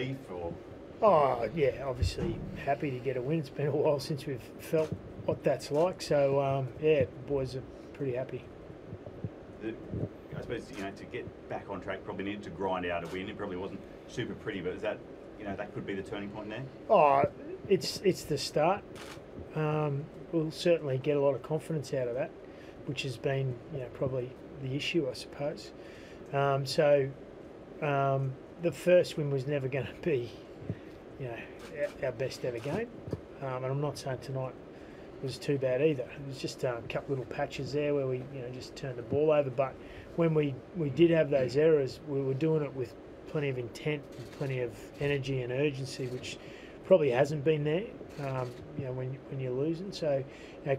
relief or? Oh, yeah, obviously happy to get a win. It's been a while since we've felt what that's like. So, yeah, boys are pretty happy. I suppose, to get back on track, probably needed to grind out a win. It probably wasn't super pretty, but is that, that could be the turning point there? Oh, it's the start. We'll certainly get a lot of confidence out of that, which has been, probably the issue, I suppose. The first win was never going to be, our best ever game. And I'm not saying tonight was too bad either. It was just a couple little patches there where we, just turned the ball over. But when we did have those errors, we were doing it with plenty of intent and plenty of energy and urgency, which probably hasn't been there, when you're losing. So,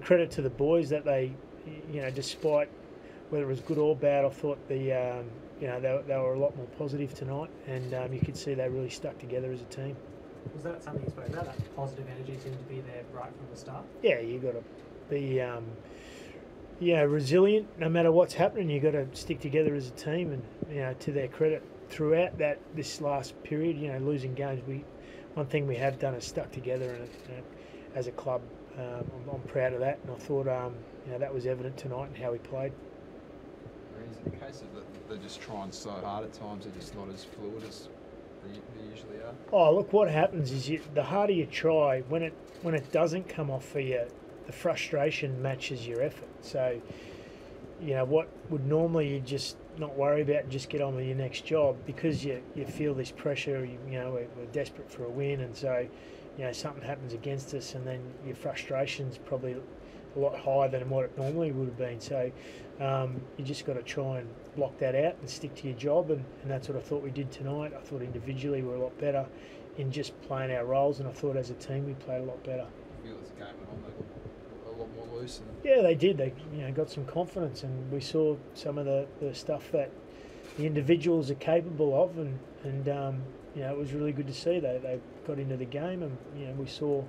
credit to the boys that they, despite whether it was good or bad, I thought they were a lot more positive tonight, and you could see they really stuck together as a team. Was that something you spoke about? That positive energy seemed to be there right from the start? Yeah, you got to be, resilient no matter what's happening. You got to stick together as a team, and to their credit, throughout this last period, losing games, one thing we have done is stuck together, and as a club, I'm proud of that, and I thought that was evident tonight in how we played. Is it the case that they're just trying so hard at times, they're just not as fluid as they usually are? Oh, look, what happens is the harder you try, when it doesn't come off for you, the frustration matches your effort. So, what would normally you just not worry about and just get on with your next job, because you feel this pressure, we're desperate for a win, and so, something happens against us, and then your frustration's probably a lot higher than what it normally would have been. So you just got to try and block that out and stick to your job, and that's what I thought we did tonight. I thought individually we were a lot better in just playing our roles, and I thought as a team we played a lot better. I feel as the game went on, they got a lot more loose. Yeah, they did. They got some confidence, and we saw some of the stuff that the individuals are capable of, and it was really good to see. They got into the game, and we saw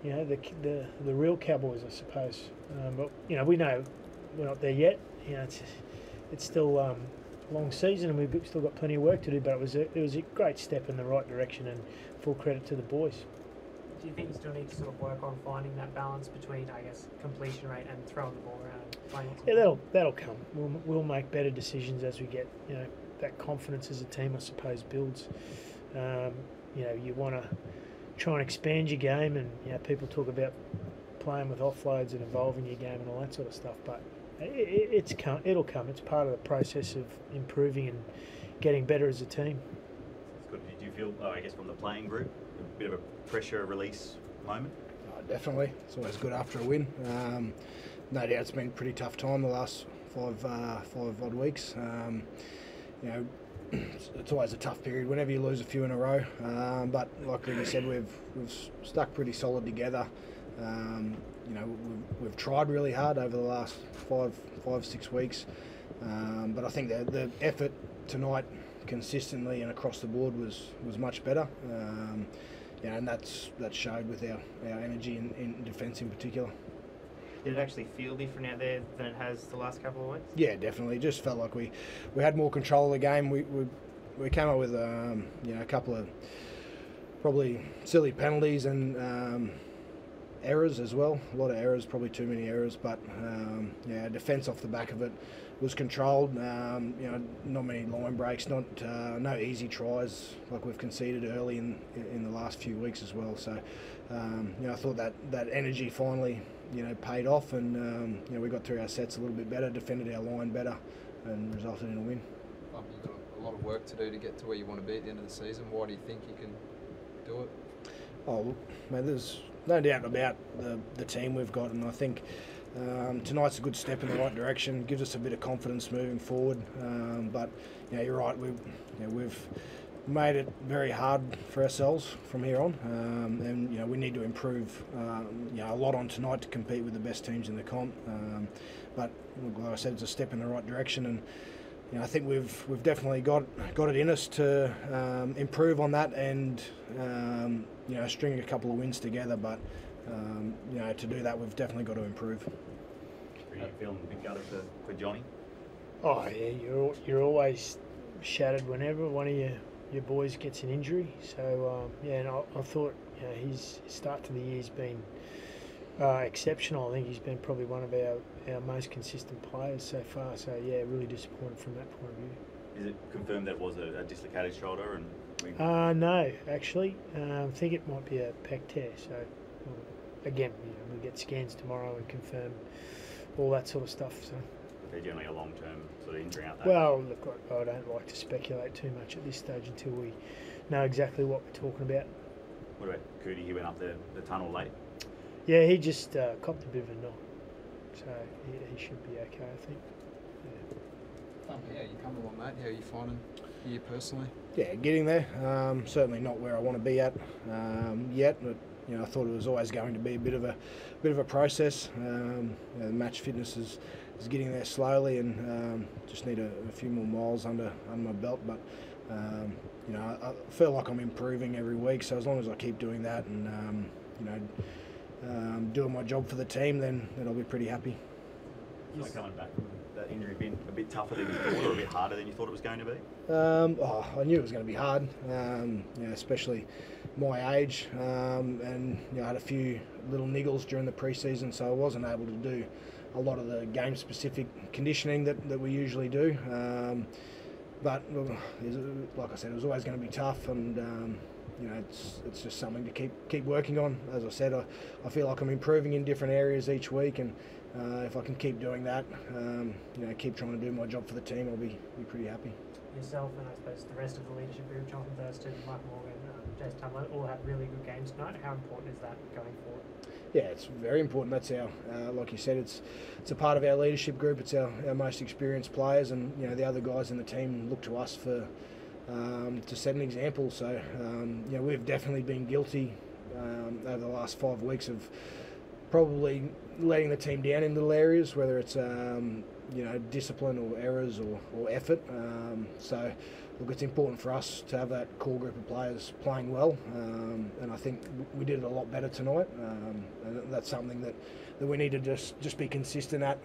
the real Cowboys, I suppose. But we know we're not there yet. It's still a long season, and we've still got plenty of work to do. But it was a great step in the right direction, and full credit to the boys. Do you think you still need to sort of work on finding that balance between, I guess, completion rate and throwing the ball around and playing? Yeah, that'll come. We'll make better decisions as we get that confidence as a team, I suppose, builds. You want to try and expand your game, and people talk about playing with offloads and evolving your game and all that sort of stuff, but it'll come. It's part of the process of improving and getting better as a team. That's good. Did you feel, I guess, from the playing group, a bit of a pressure release moment? Definitely. It's always good after a win. No doubt it's been a pretty tough time the last five odd weeks. It's always a tough period whenever you lose a few in a row, but like you said, we've stuck pretty solid together. We've tried really hard over the last 5-6 weeks, but I think the effort tonight consistently and across the board was much better, and that showed with our energy in defence in particular. Did it actually feel different out there than it has the last couple of weeks? Yeah, definitely. It just felt like we had more control of the game. We came up with a couple of probably silly penalties and errors as well. A lot of errors, probably too many errors. But defence off the back of it was controlled. Not many line breaks, no easy tries like we've conceded early in the last few weeks as well. So I thought that energy finally paid off, and we got through our sets a little bit better, defended our line better, and resulted in a win. You've got a lot of work to do to get to where you want to be at the end of the season. Why do you think you can do it? Oh, look, mate, there's no doubt about the team we've got, and I think tonight's a good step in the right direction. Gives us a bit of confidence moving forward. But you're right. We've made it very hard for ourselves from here on, and we need to improve a lot on tonight to compete with the best teams in the comp. But like I said, it's a step in the right direction, and I think we've definitely got it in us to improve on that and string a couple of wins together. But to do that, we've definitely got to improve. Are you feeling a bit gutted for Johnny? Oh yeah, you're always shattered whenever one of your your boys gets an injury. So yeah, and I thought his start to the year's been exceptional. I think he's been probably one of our most consistent players so far. So yeah, really disappointed from that point of view. Is it confirmed that was a dislocated shoulder? And no, actually, I think it might be a pec tear. So again, we'll get scans tomorrow and confirm all that sort of stuff. So. They're generally a long-term sort of injury out there. Well, look, I don't like to speculate too much at this stage until we know exactly what we're talking about. What about Cootie? He went up the tunnel late. Yeah, he just copped a bit of a knock, so he should be okay, I think. Yeah, you come along, mate. How are you finding you personally? Yeah, getting there. Certainly not where I want to be at yet, but I thought it was always going to be a bit of a process. The match fitness is getting there slowly, and just need a few more miles under my belt. But I feel like I'm improving every week. So as long as I keep doing that and doing my job for the team, then I'll be pretty happy. So coming back from that injury, been a bit tougher than you thought, or a bit harder than you thought it was going to be? I knew it was going to be hard, especially my age, and I had a few little niggles during the pre-season, so I wasn't able to do a lot of the game-specific conditioning that we usually do. But like I said, it was always going to be tough, and it's just something to keep working on. As I said, I feel like I'm improving in different areas each week, and if I can keep doing that, keep trying to do my job for the team, I'll be pretty happy. Yourself and I suppose the rest of the leadership group, Jonathan Thurston, Mike Morgan, Jace Tumler, all had really good games tonight. How important is that going forward? Yeah, it's very important. That's our, like you said, it's a part of our leadership group. It's our most experienced players, and the other guys in the team look to us for to set an example. So we've definitely been guilty over the last 5 weeks of probably letting the team down in little areas, whether it's discipline or errors or effort. So look, it's important for us to have that core group of players playing well, and I think we did it a lot better tonight. And that's something that we need to just be consistent at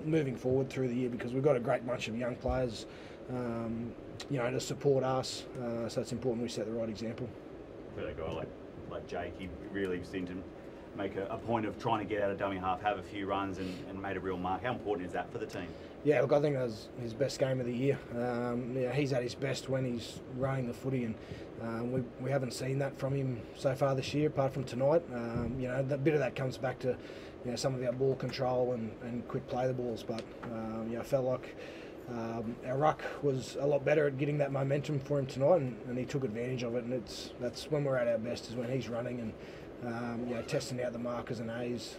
moving forward through the year, because we've got a great bunch of young players to support us, so it's important we set the right example. For a guy like Jake, he really seemed to make a point of trying to get out of dummy half, have a few runs and made a real mark. How important is that for the team? Yeah, look, I think that was his best game of the year. He's at his best when he's running the footy, and we haven't seen that from him so far this year, apart from tonight. A bit of that comes back to some of our ball control and quick play the balls, but I felt like our ruck was a lot better at getting that momentum for him tonight, and he took advantage of it. And that's when we're at our best, is when he's running and testing out the markers and A's.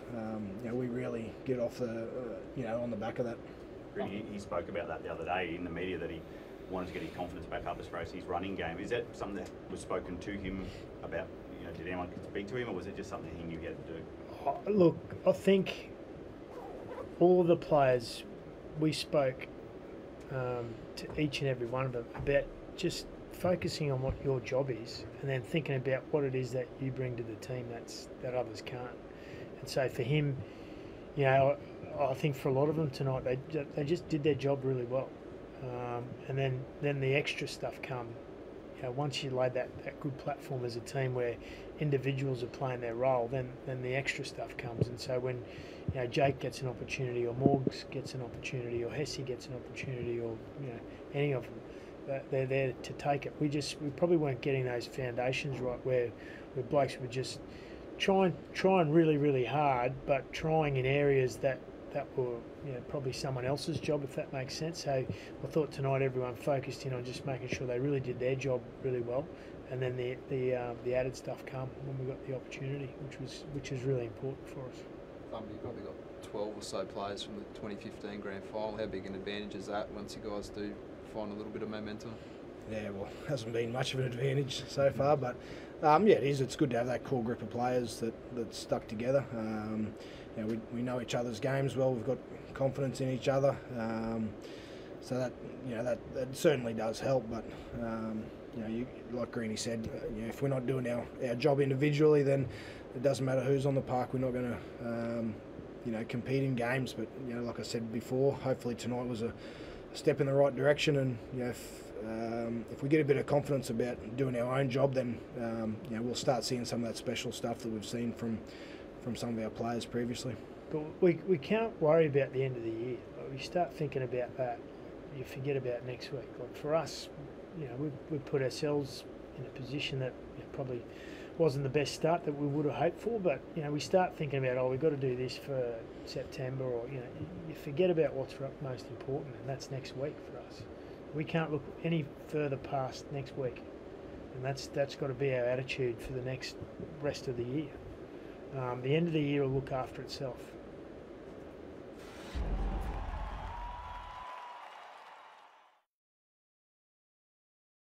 We really get off the on the back of that. He spoke about that the other day in the media, that he wanted to get his confidence back up as far as his running game. Is that something that was spoken to him about? Did anyone speak to him, or was it just something he knew he had to do? Look, I think all of the players, we spoke to each and every one of them about just focusing on what your job is, and then thinking about what it is that you bring to the team that others can't. And so for him, I think for a lot of them tonight, they just did their job really well. And then the extra stuff come. Once you lay that good platform as a team where individuals are playing their role, then the extra stuff comes. And so when Jake gets an opportunity, or Morgs gets an opportunity, or Hesse gets an opportunity, or any of them, they're there to take it. We probably weren't getting those foundations right, where blokes were just trying really, really hard, but trying in areas that were probably someone else's job, if that makes sense. So I thought tonight everyone focused in on just making sure they really did their job really well, and then the added stuff come when we got the opportunity, which was really important for us. You've probably got 12 or so players from the 2015 grand final. How big an advantage is that once you guys do find a little bit of momentum? Yeah, well, hasn't been much of an advantage so far, but it is. It's good to have that core group of players that stuck together. We know each other's games well. We've got confidence in each other, so that certainly does help. But like Greeny said, if we're not doing our job individually, then it doesn't matter who's on the park. We're not going to compete in games. But like I said before, hopefully tonight was a step in the right direction, and if we get a bit of confidence about doing our own job, then we'll start seeing some of that special stuff that we've seen from some of our players previously. But we can't worry about the end of the year. Like, we start thinking about that, you forget about next week. Like for us, we put ourselves in a position that probably wasn't the best start that we would have hoped for, but we start thinking about, we've got to do this for September, or you forget about what's most important, and that's next week for us. We can't look any further past next week, and that's got to be our attitude for the next rest of the year. The end of the year will look after itself.